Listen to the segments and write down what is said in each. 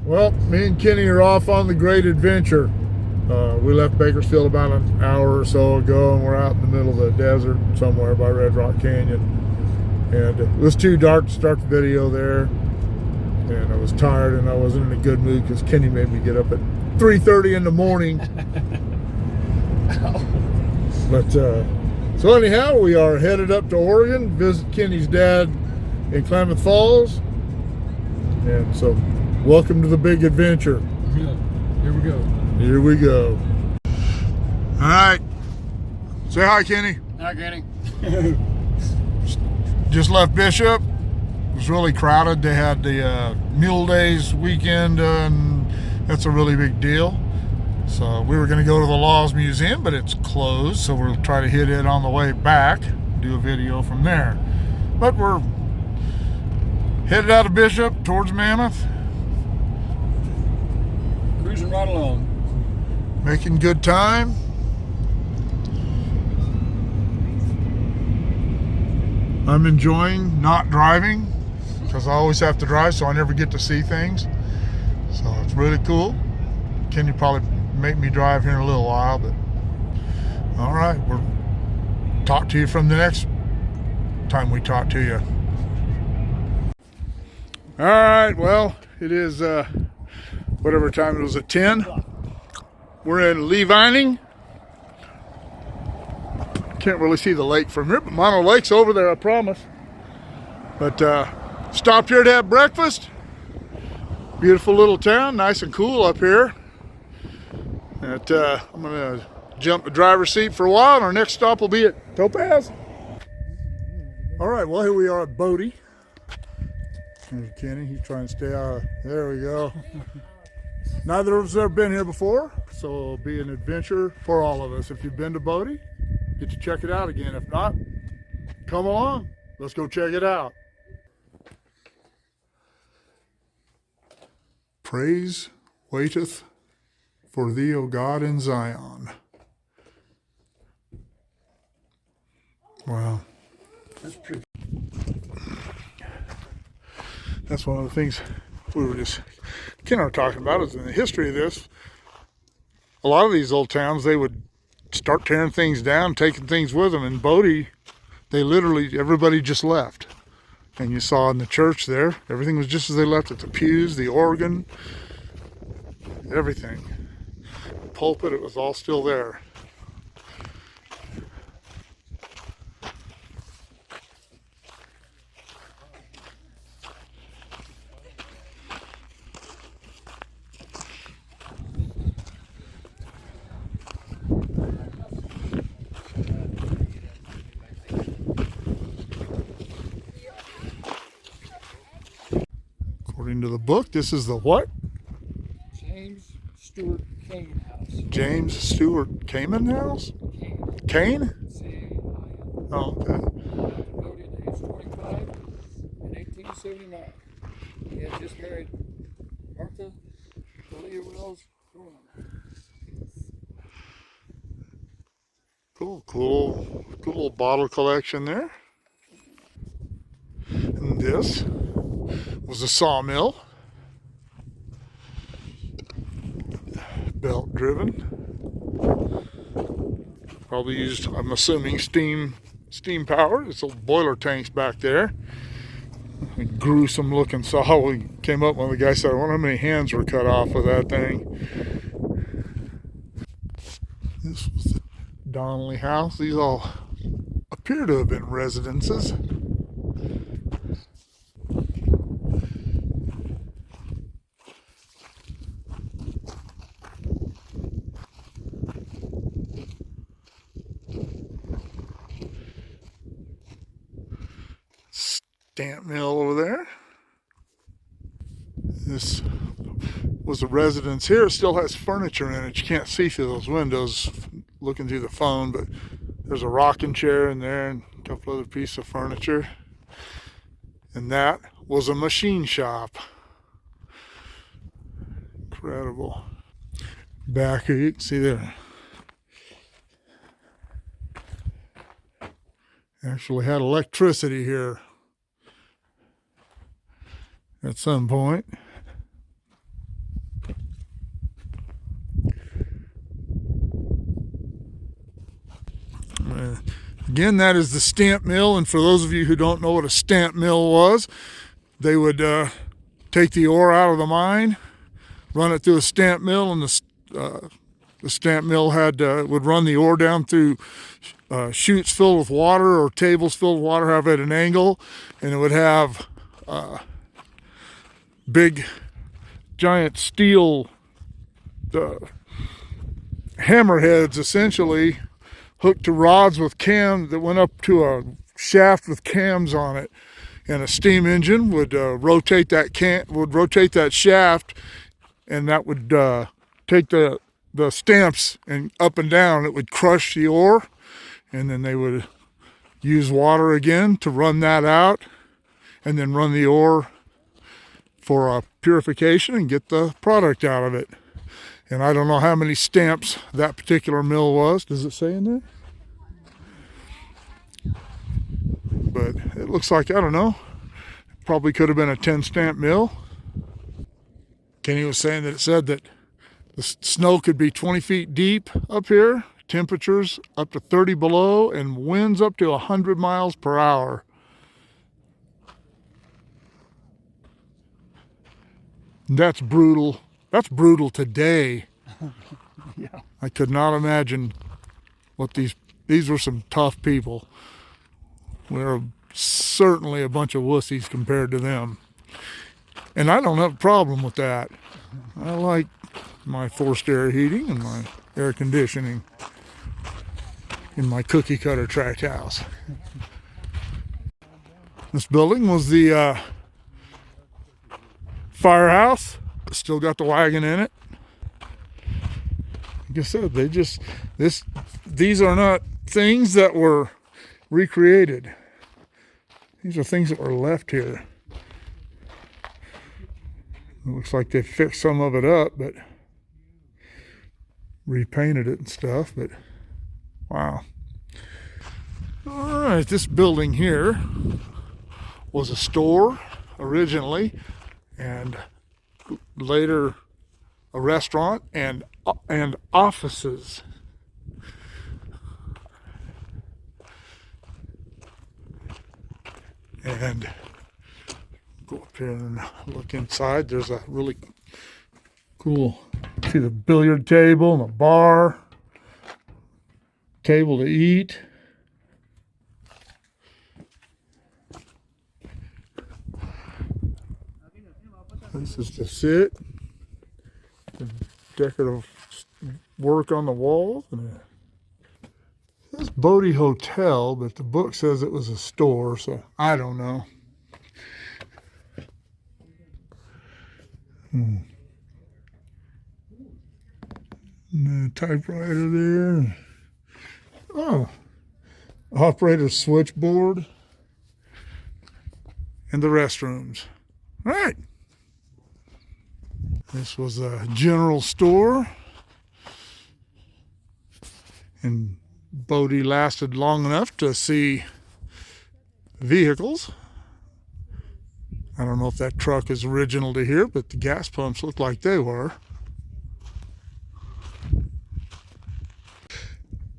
Well, me and Kenny are off on the great adventure. We left Bakersfield about an hour or so ago, and we're out in the middle of the desert somewhere by Red Rock Canyon. And it was too dark to start the video there, and I was tired and I wasn't in a good mood because Kenny made me get up at 3:30 in the morning. But so anyhow, we are headed up to Oregon, visit Kenny's dad in Klamath Falls, and so welcome to the big adventure. Yeah, here we go. Here we go. All right, say hi, Kenny. Hi, Kenny. Just left Bishop. It was really crowded. They had the Mule Days weekend, and that's a really big deal. So we were going to go to the Laws Museum, but it's closed. So we'll try to hit it on the way back, do a video from there. But we're headed out of Bishop towards Mammoth. Cruising right along. Making good time. I'm enjoying not driving because I always have to drive, so I never get to see things. So it's really cool. Kenny probably make me drive here in a little while, but all right, we'll talk to you from the next time we talk to you. All right, well, it is whatever time it was, at 10. We're in Lee Vining. Can't really see the lake from here, but Mono Lake's over there, I promise. But stopped here to have breakfast. Beautiful little town, nice and cool up here. I'm gonna jump the driver's seat for a while, and our next stop will be at Topaz. All right, well, here we are at Bodie. There's Kenny, he's trying to stay out. There we go. Neither of us have ever been here before, so it'll be an adventure for all of us. If you've been to Bodie, get to check it out again. If not, come along. Let's go check it out. Praise waiteth for thee, O God, in Zion. Wow. That's pretty. That's one of the things we were just, Ken and I were talking about, is in the history of this, a lot of these old towns, they would start tearing things down, taking things with them. In Bodie, they literally, everybody just left. And you saw in the church there, everything was just as they left it. The pews, the organ, everything. The pulpit, it was all still there. According to the book, this is the what? James Stewart Kane House. James Stewart Kamen House? Kane? C-A-I-N. Oh, okay. Bodie at age 25 in 1879. He had just married Martha Delia Wells. Cool little bottle collection there. And this was a sawmill. Belt driven. Probably used, I'm assuming, steam powered. It's old boiler tanks back there. A gruesome looking saw. We came up when the guy said, I wonder how many hands were cut off with that thing. This was the Donnelly house. These all appear to have been residences. Stamp mill over there. This was a residence here. It still has furniture in it. You can't see through those windows looking through the phone, but there's a rocking chair in there and a couple other pieces of furniture. And that was a machine shop. Incredible. Back here, you can see there. Actually had electricity here at some point. Again, that is the stamp mill, and for those of you who don't know what a stamp mill was, they would take the ore out of the mine, run it through a stamp mill, and the stamp mill would run the ore down through chutes filled with water or tables filled with water, however at an angle, and it would have big giant steel hammerheads essentially hooked to rods with cams that went up to a shaft with cams on it, and a steam engine would rotate that shaft, and that would take the stamps and up and down. It would crush the ore, and then they would use water again to run that out, and then run the ore for purification and get the product out of it. And I don't know how many stamps that particular mill was. Does it say in there? But it looks like, I don't know, probably could have been a 10 stamp mill. Kenny was saying that it said that the snow could be 20 feet deep up here, temperatures up to 30 below, and winds up to 100 miles per hour. That's brutal. That's brutal today. Yeah. I could not imagine what these were some tough people. We're certainly a bunch of wussies compared to them. And I don't have a problem with that. I like my forced air heating and my air conditioning in my cookie cutter tract house. This building was the firehouse. Still got the wagon in it. Like I said, these are not things that were recreated. These are things that were left here. It looks like they fixed some of it up, but repainted it and stuff, but wow. All right, this building here was a store originally, and later a restaurant and offices. And go up here and look inside. There's a really cool, see the billiard table and a bar, table to eat. Places to sit, decorative work on the walls. It's Bodie Hotel, but the book says it was a store, so I don't know. The typewriter there. Oh, operator switchboard and the restrooms. All right. This was a general store, and Bodie lasted long enough to see vehicles. I don't know if that truck is original to here, but the gas pumps look like they were.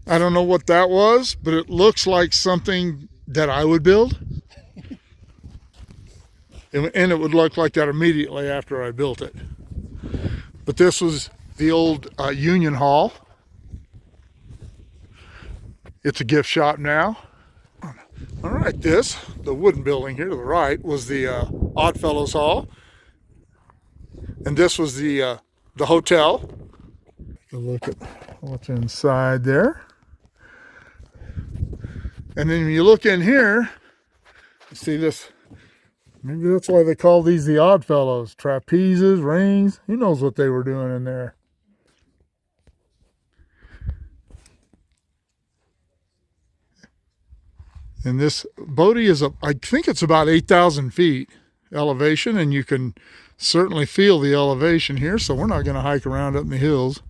I don't know what that was, but it looks like something that I would build. And it would look like that immediately after I built it. But this was the old Union Hall. It's a gift shop now. All right, the wooden building here to the right, was the Oddfellows Hall. And this was the hotel. Take a look at what's inside there. And then when you look in here, you see this. Maybe that's why they call these the Oddfellows. Trapezes, rings. Who knows what they were doing in there? And this Bodie is, I think it's about 8,000 feet elevation, and you can certainly feel the elevation here, so we're not going to hike around up in the hills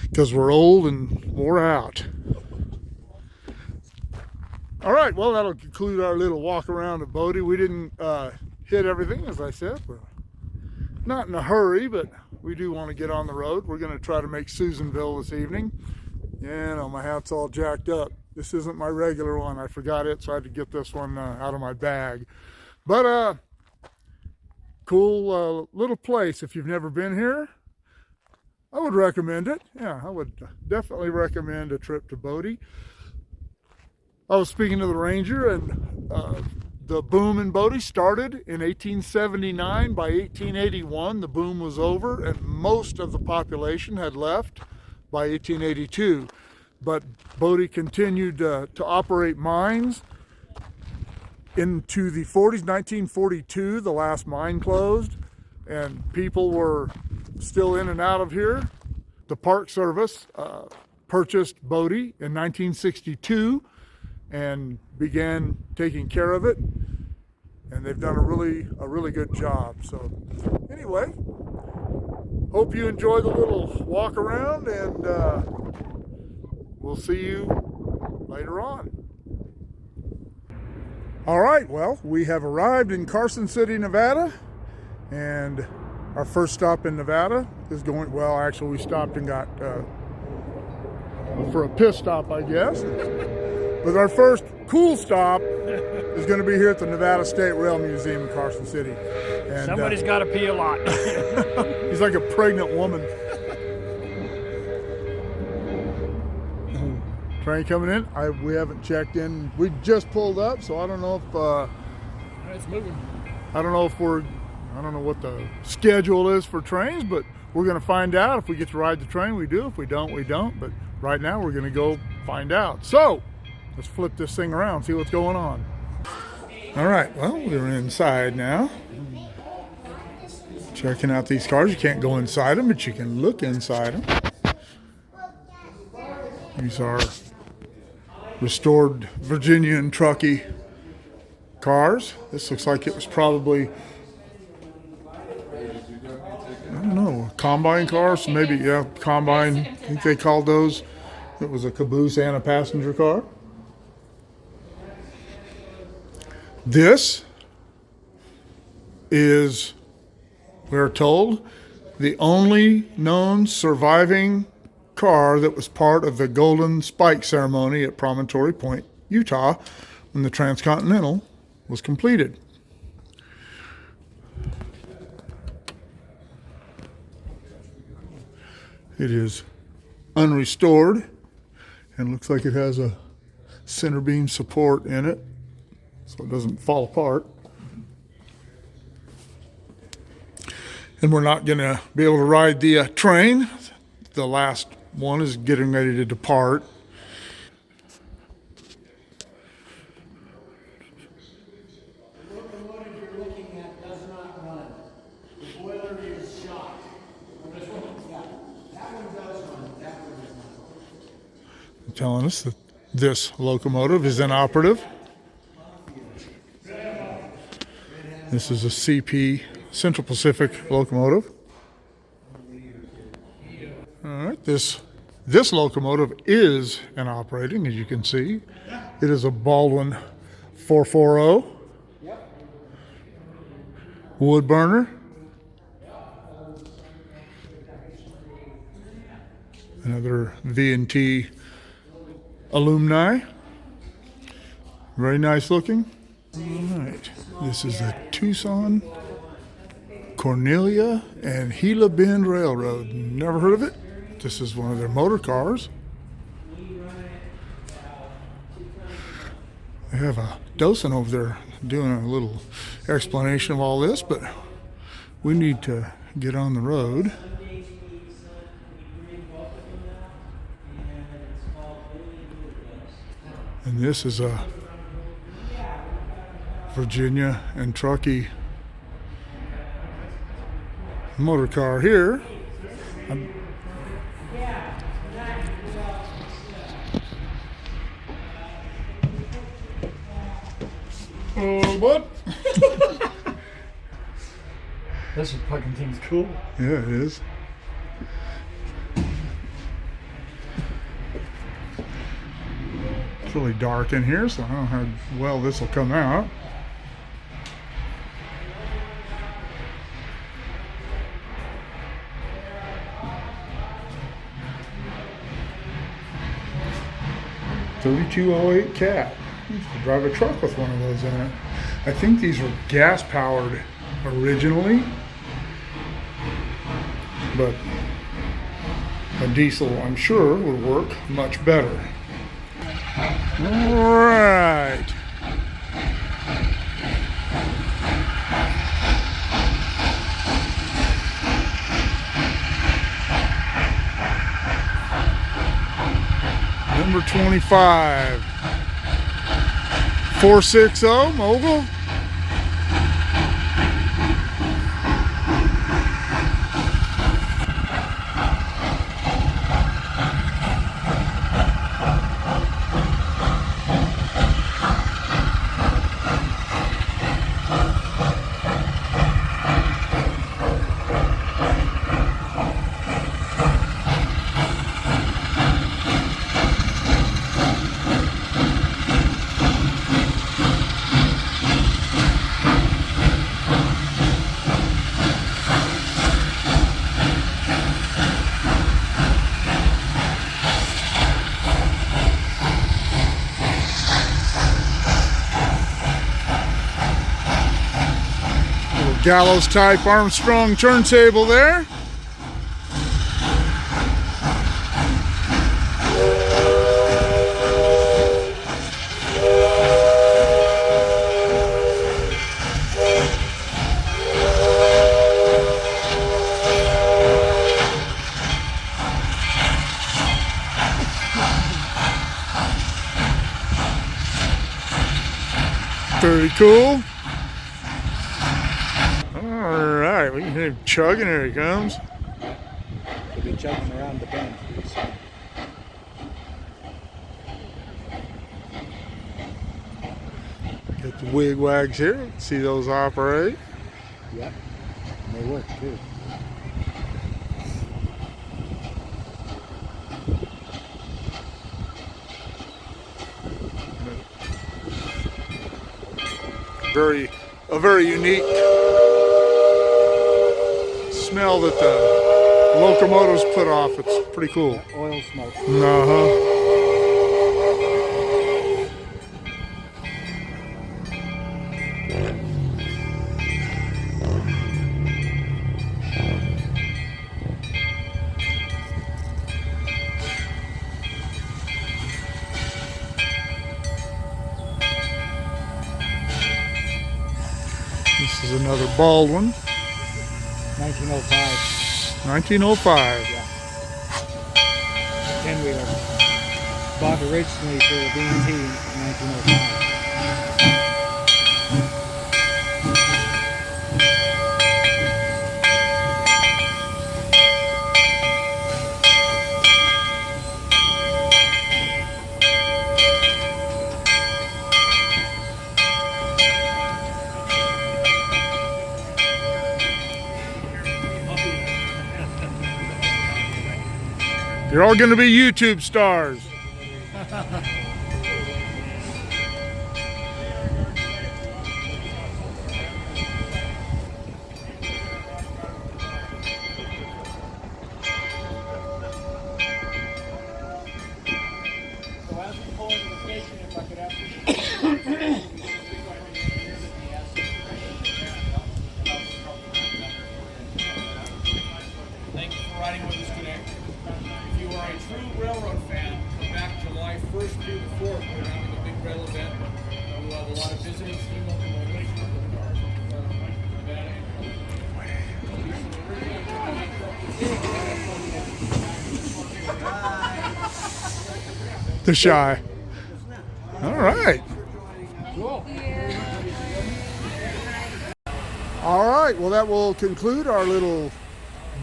because we're old and wore out. All right, well, that'll conclude our little walk around at Bodie. We didn't hit everything, as I said. We're not in a hurry, but we do want to get on the road. We're going to try to make Susanville this evening. Yeah, no, my hat's all jacked up. This isn't my regular one. I forgot it, so I had to get this one out of my bag. But cool little place. If you've never been here, I would recommend it. Yeah, I would definitely recommend a trip to Bodie. I was speaking to the ranger, and the boom in Bodie started in 1879. By 1881, the boom was over, and most of the population had left by 1882. But Bodie continued to operate mines into the 40s. 1942, the last mine closed, and people were still in and out of here. The Park Service purchased Bodie in 1962 and began taking care of it, and they've done a really good job. So anyway, hope you enjoy the little walk around, and we'll see you later on. All right, well, we have arrived in Carson City, Nevada, and our first stop in Nevada is going, well, actually we stopped and got for a piss stop, I guess. But our first cool stop is going to be here at the Nevada State Rail Museum in Carson City. And somebody's got to pee a lot. he's like a pregnant woman. Train coming in. We haven't checked in. We just pulled up, so I don't know if It's moving. I don't know what the schedule is for trains, but we're going to find out. If we get to ride the train, we do. If we don't, we don't. But right now, we're going to go find out. So let's flip this thing around, see what's going on. All right, well, we're inside now. Checking out these cars. You can't go inside them, but you can look inside them. These are restored Virginia and Truckee cars. This looks like it was probably, I don't know, combine cars. Maybe, yeah, combine. I think they called those. It was a caboose and a passenger car. This is, we're told, the only known surviving car that was part of the Golden Spike ceremony at Promontory Point, Utah, when the Transcontinental was completed. It is unrestored and looks like it has a center beam support in it, so it doesn't fall apart. And we're not going to be able to ride the train. The last one is getting ready to depart. The locomotive you're looking at does not run. The boiler is shot. This one? Yeah. That one does run. That one does not. Telling us that this locomotive is inoperative. This is a CP, Central Pacific locomotive. All right, this locomotive is operating, as you can see. It is a Baldwin 440 wood burner. Another V&T alumni. Very nice looking. All right, this is a Tucson, Cornelia, and Gila Bend Railroad. Never heard of it. This is one of their motor cars. They have a docent over there doing a little explanation of all this, but we need to get on the road. And this is a Virginia and Truckee motor car here. What? This fucking thing's cool. Yeah, it is. It's really dark in here, so I don't know how well this will come out. 3208 Cat. I used to drive a truck with one of those in it. I think these were gas powered originally, but a diesel, I'm sure, would work much better. All right. Number 25. 460 Mogul. Gallows type Armstrong turntable there. Very cool. Alright, we can hear him chugging. Here he comes. He'll be chugging around the bend. Get the wig wags here. See those operate. Yep. And they work too. A very unique smell that the locomotives put off. It's pretty cool. That oil smoke. This is another Baldwin. 1905. 1905. Yeah. 10-wheeler. Bought originally for the B&T in 1905. You're all going to be YouTube stars. Thank you for riding with us today. If you are a true railroad fan, come back July 1st through the 4th. We're having a big rail event. We'll have a lot of visiting steam locomotives from Nevada and The Shy. All right. All right. Well, that will conclude our little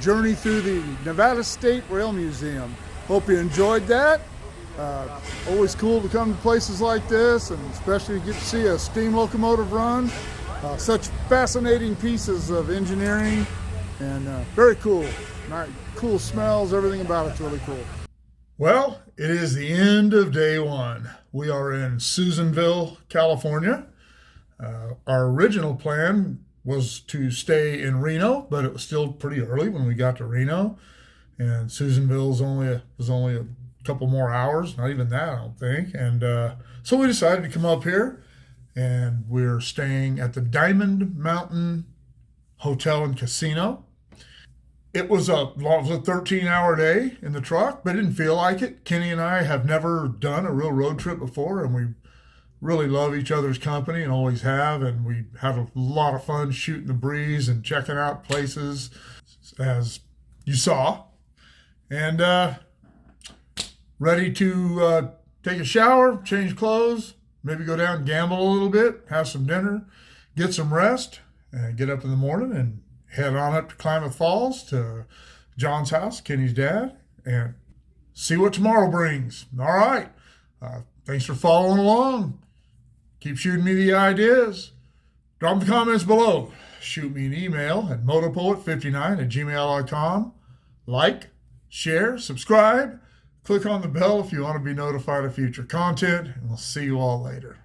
journey through the Nevada State Rail Museum. Hope you enjoyed that. Always cool to come to places like this, and especially get to see a steam locomotive run. Such fascinating pieces of engineering, and very cool. Cool smells, everything about it's really cool. Well, it is the end of day one. We are in Susanville, California. Our original plan was to stay in Reno, but it was still pretty early when we got to Reno, and Susanville was only a couple more hours, not even that, I don't think. And so we decided to come up here, and we're staying at the Diamond Mountain Hotel and Casino. It was a 13-hour day in the truck, but it didn't feel like it. Kenny and I have never done a real road trip before, and we really love each other's company and always have. And we had a lot of fun shooting the breeze and checking out places, as you saw. And ready to take a shower, change clothes, maybe go down and gamble a little bit, have some dinner, get some rest, and get up in the morning and head on up to Klamath Falls to John's house, Kenny's dad, and see what tomorrow brings. All right. Thanks for following along. Keep shooting me the ideas. Drop them in the comments below. Shoot me an email at motopoet59@gmail.com. Like, share, subscribe. Click on the bell if you want to be notified of future content, and we'll see you all later.